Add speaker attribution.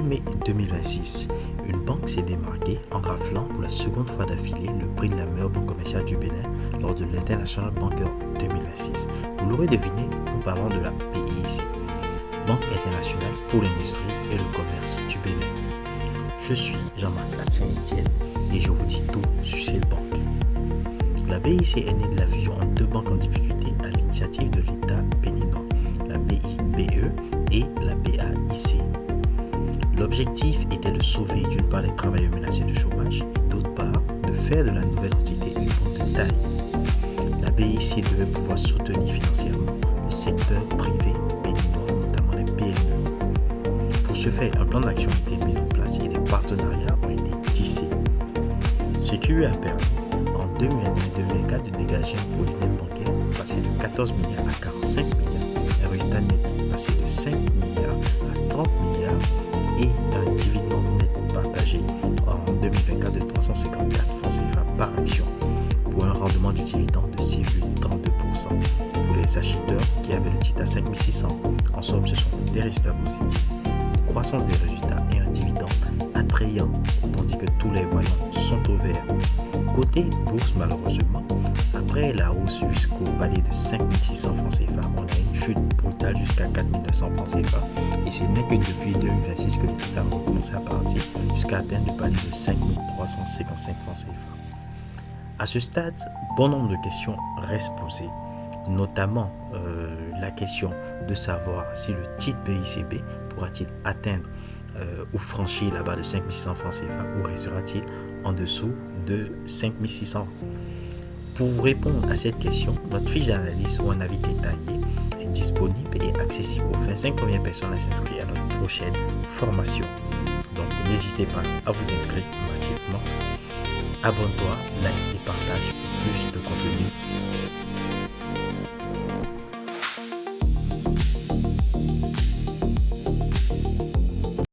Speaker 1: mai 2026, une banque s'est démarquée en raflant pour la seconde fois d'affilée le prix de la meilleure banque commerciale du Bénin lors de l'International Banker 2026. Vous l'aurez deviné, nous parlons de la BIC, Banque internationale pour l'industrie et le commerce du Bénin. Je suis Jean-Marc Etienne et je vous dis tout sur cette banque. La BIC est née de la fusion entre deux banques en difficulté à l'initiative de l'État béninois, la BIBE et la BAIC. L'objectif était de sauver d'une part les travailleurs menacés de chômage et d'autre part de faire de la nouvelle entité une banque de taille. La BIC devait pouvoir soutenir financièrement le secteur privé béninois, notamment les PME. Pour ce faire, un plan d'action a été mis en place et des partenariats ont été tissés. Ce qui lui a permis en 2022-2024 de dégager un produit net bancaire passé de 14 milliards à 45 milliards, un résultat net passé de 5 milliards à 30 milliards et un dividende net partagé en 2024 de 354 francs CFA par action pour un rendement du dividende de 6,32% pour les acheteurs qui avaient le titre à 5600. En somme, ce sont des résultats positifs, une croissance des résultats et un dividende attrayant, tandis que tous les voyants sont au vert. Côté bourse, malheureusement, après la hausse jusqu'au palier de 5600 francs CFA, on a une chute brutale jusqu'à 4900 francs CFA. Et ce n'est que depuis 2026 que les titres ont commencé à partir jusqu'à atteindre le palier de 5355 francs CFA. À ce stade, bon nombre de questions restent posées, notamment la question de savoir si le titre BICB pourra-t-il atteindre ou franchir la barre de 5600 francs CFA ou restera-t-il en dessous de 5600. Pour vous répondre à cette question, notre fiche d'analyse ou un avis détaillé est disponible et accessible aux 25 premières personnes à s'inscrire à notre prochaine formation. Donc n'hésitez pas à vous inscrire massivement. Abonne-toi, like et partage